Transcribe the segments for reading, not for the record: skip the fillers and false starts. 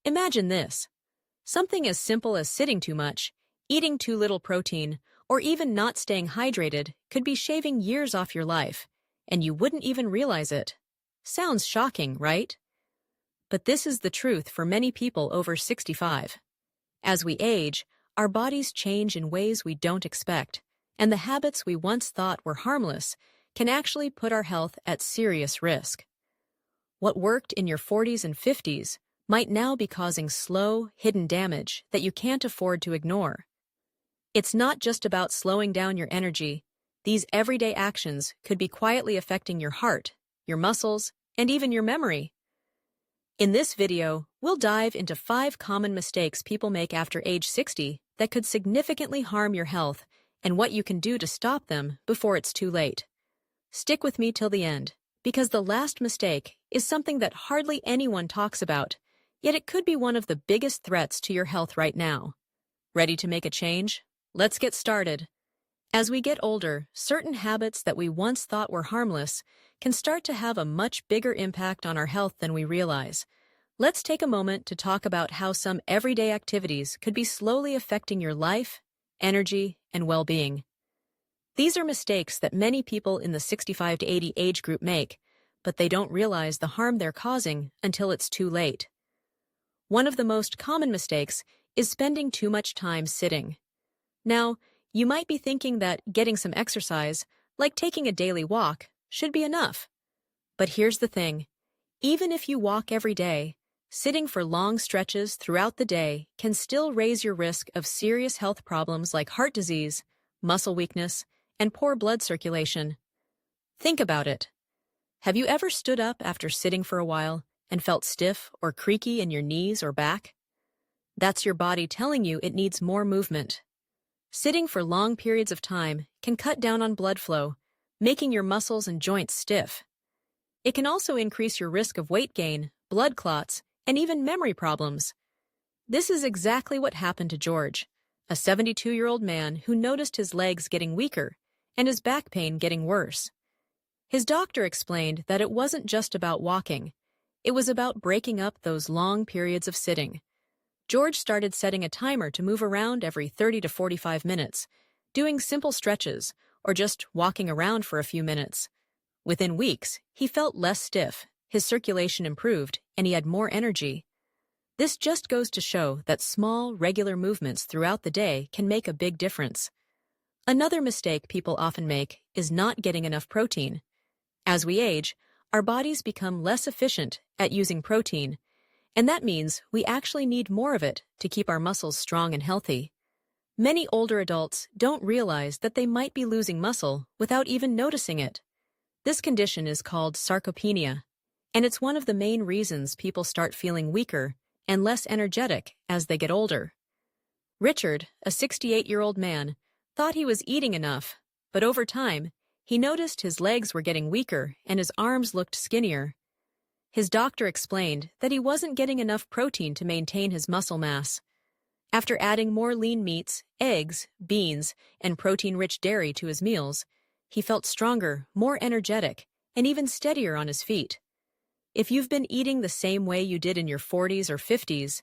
Imagine this. Something as simple as sitting too much, eating too little protein, or even not staying hydrated could be shaving years off your life, and you wouldn't even realize it. Sounds shocking, right? But this is the truth for many people over 65. As we age, our bodies change in ways we don't expect, and the habits we once thought were harmless can actually put our health at serious risk. What worked in your 40s and 50s might now be causing slow, hidden damage that you can't afford to ignore. It's not just about slowing down your energy. These everyday actions could be quietly affecting your heart, your muscles, and even your memory. In this video, we'll dive into 5 common mistakes people make after age 60 that could significantly harm your health and what you can do to stop them before it's too late. Stick with me till the end, because the last mistake is something that hardly anyone talks about, yet it could be one of the biggest threats to your health right now. Ready to make a change? Let's get started. As we get older, certain habits that we once thought were harmless can start to have a much bigger impact on our health than we realize. Let's take a moment to talk about how some everyday activities could be slowly affecting your life, energy, and well-being. These are mistakes that many people in the 65 to 80 age group make, but they don't realize the harm they're causing until it's too late. One of the most common mistakes is spending too much time sitting. Now, you might be thinking that getting some exercise, like taking a daily walk, should be enough. But here's the thing. Even if you walk every day, sitting for long stretches throughout the day can still raise your risk of serious health problems like heart disease, muscle weakness, and poor blood circulation. Think about it. Have you ever stood up after sitting for a while and felt stiff or creaky in your knees or back? That's your body telling you it needs more movement. Sitting for long periods of time can cut down on blood flow, making your muscles and joints stiff. It can also increase your risk of weight gain, blood clots, and even memory problems. This is exactly what happened to George, a 72-year-old man who noticed his legs getting weaker and his back pain getting worse. His doctor explained that it wasn't just about walking. It was about breaking up those long periods of sitting. George started setting a timer to move around every 30 to 45 minutes, doing simple stretches, or just walking around for a few minutes. Within weeks, he felt less stiff, his circulation improved, and he had more energy. This just goes to show that small, regular movements throughout the day can make a big difference. Another mistake people often make is not getting enough protein. As we age, our bodies become less efficient at using protein, and that means we actually need more of it to keep our muscles strong and healthy. Many older adults don't realize that they might be losing muscle without even noticing it. This condition is called sarcopenia, and it's one of the main reasons people start feeling weaker and less energetic as they get older. Richard, a 68-year-old man, thought he was eating enough, but over time, he noticed his legs were getting weaker and his arms looked skinnier. His doctor explained that he wasn't getting enough protein to maintain his muscle mass. After adding more lean meats, eggs, beans, and protein-rich dairy to his meals, he felt stronger, more energetic, and even steadier on his feet. If you've been eating the same way you did in your 40s or 50s,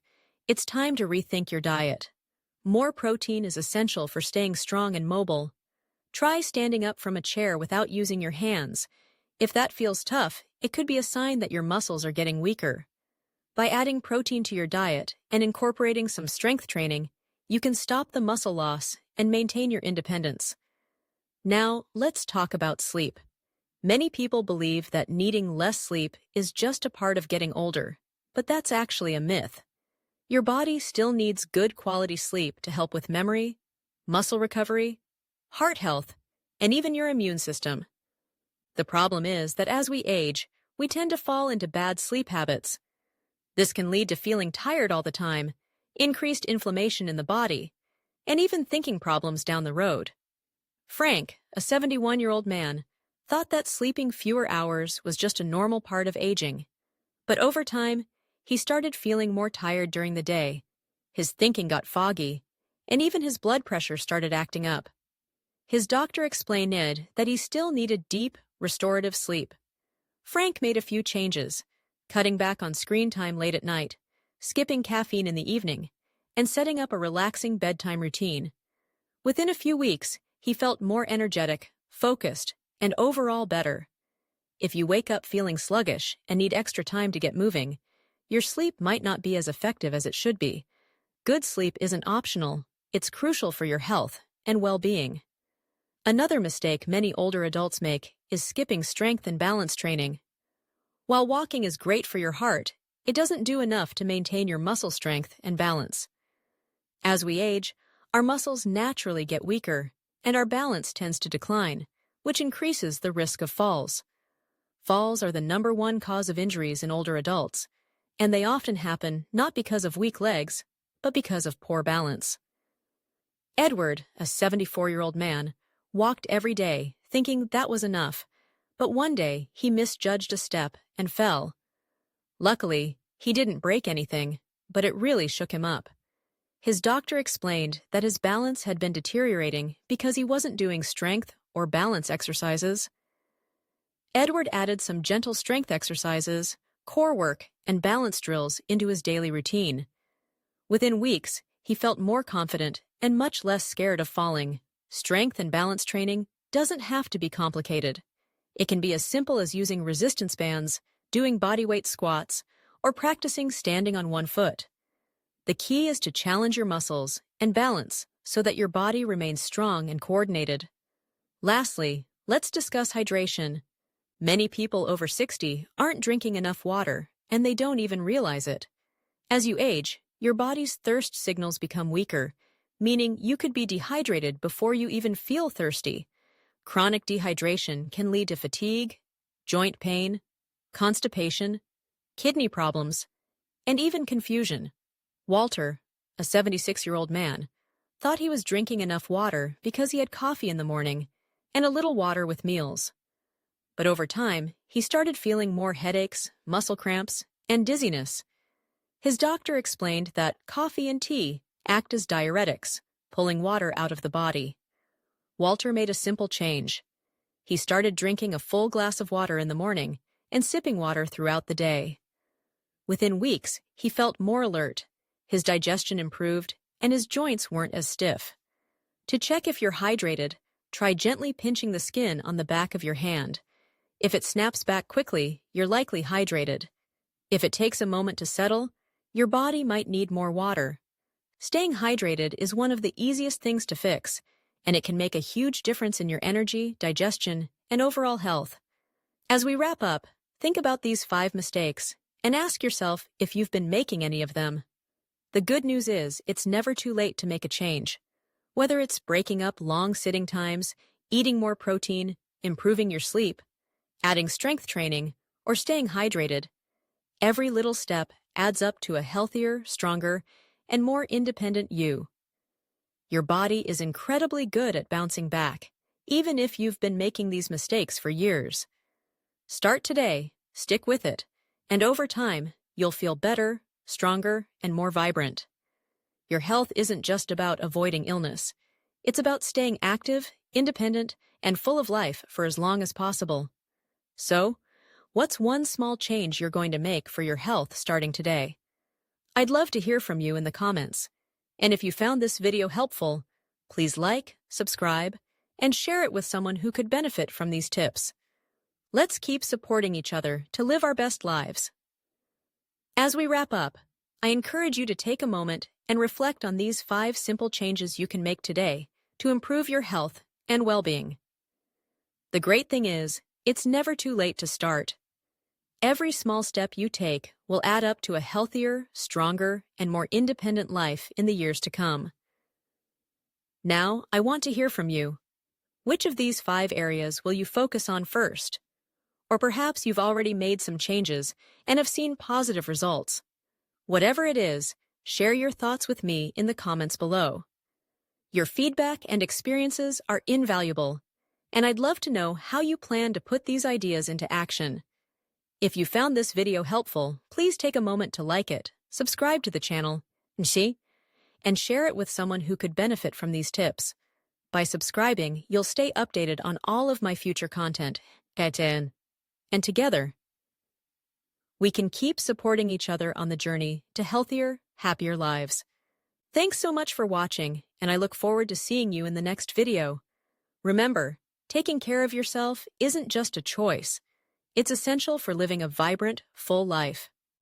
it's time to rethink your diet. More protein is essential for staying strong and mobile. Try standing up from a chair without using your hands. If that feels tough, it could be a sign that your muscles are getting weaker. By adding protein to your diet and incorporating some strength training, you can stop the muscle loss and maintain your independence. Now, let's talk about sleep. Many people believe that needing less sleep is just a part of getting older, but that's actually a myth. Your body still needs good quality sleep to help with memory, muscle recovery, heart health, and even your immune system. The problem is that as we age, we tend to fall into bad sleep habits. This can lead to feeling tired all the time, increased inflammation in the body, and even thinking problems down the road. Frank, a 71-year-old man, thought that sleeping fewer hours was just a normal part of aging. But over time, he started feeling more tired during the day. His thinking got foggy, and even his blood pressure started acting up. His doctor explained that he still needed deep, restorative sleep. Frank made a few changes, cutting back on screen time late at night, skipping caffeine in the evening, and setting up a relaxing bedtime routine. Within a few weeks, he felt more energetic, focused, and overall better. If you wake up feeling sluggish and need extra time to get moving, your sleep might not be as effective as it should be. Good sleep isn't optional, it's crucial for your health and well-being. Another mistake many older adults make is skipping strength and balance training. While walking is great for your heart, it doesn't do enough to maintain your muscle strength and balance. As we age, our muscles naturally get weaker, and our balance tends to decline, which increases the risk of falls. Falls are the #1 cause of injuries in older adults, and they often happen not because of weak legs, but because of poor balance. Edward, a 74-year-old man, walked every day, thinking that was enough, but one day he misjudged a step and fell. Luckily, he didn't break anything, but it really shook him up. His doctor explained that his balance had been deteriorating because he wasn't doing strength or balance exercises. Edward added some gentle strength exercises, core work, and balance drills into his daily routine. Within weeks, he felt more confident and much less scared of falling. Strength and balance training doesn't have to be complicated. It can be as simple as using resistance bands, doing bodyweight squats, or practicing standing on one foot. The key is to challenge your muscles and balance so that your body remains strong and coordinated. Lastly, let's discuss hydration. Many people over 60 aren't drinking enough water, and they don't even realize it. As you age, your body's thirst signals become weaker, meaning you could be dehydrated before you even feel thirsty. Chronic dehydration can lead to fatigue, joint pain, constipation, kidney problems, and even confusion. Walter, a 76-year-old man, thought he was drinking enough water because he had coffee in the morning and a little water with meals. But over time, he started feeling more headaches, muscle cramps, and dizziness. His doctor explained that coffee and tea act as diuretics, pulling water out of the body. Walter made a simple change. He started drinking a full glass of water in the morning and sipping water throughout the day. Within weeks, he felt more alert, his digestion improved, and his joints weren't as stiff. To check if you're hydrated, try gently pinching the skin on the back of your hand. If it snaps back quickly, you're likely hydrated. If it takes a moment to settle, your body might need more water. Staying hydrated is one of the easiest things to fix, and it can make a huge difference in your energy, digestion, and overall health. As we wrap up, think about these 5 mistakes and ask yourself if you've been making any of them. The good news is it's never too late to make a change. Whether it's breaking up long sitting times, eating more protein, improving your sleep, adding strength training, or staying hydrated, every little step adds up to a healthier, stronger, and more independent you. Your body is incredibly good at bouncing back, even if you've been making these mistakes for years. Start today, stick with it, and over time, you'll feel better, stronger, and more vibrant. Your health isn't just about avoiding illness. It's about staying active, independent, and full of life for as long as possible. So, what's one small change you're going to make for your health starting today? I'd love to hear from you in the comments. And if you found this video helpful, please like, subscribe, and share it with someone who could benefit from these tips. Let's keep supporting each other to live our best lives. As we wrap up, I encourage you to take a moment and reflect on these 5 simple changes you can make today to improve your health and well-being. The great thing is, it's never too late to start. Every small step you take will add up to a healthier, stronger, and more independent life in the years to come. Now, I want to hear from you. Which of these 5 areas will you focus on first? Or perhaps you've already made some changes and have seen positive results. Whatever it is, share your thoughts with me in the comments below. Your feedback and experiences are invaluable, and I'd love to know how you plan to put these ideas into action. If you found this video helpful, please take a moment to like it, subscribe to the channel, and share it with someone who could benefit from these tips. By subscribing, you'll stay updated on all of my future content. And together, we can keep supporting each other on the journey to healthier, happier lives. Thanks so much for watching, and I look forward to seeing you in the next video. Remember, taking care of yourself isn't just a choice. It's essential for living a vibrant, full life.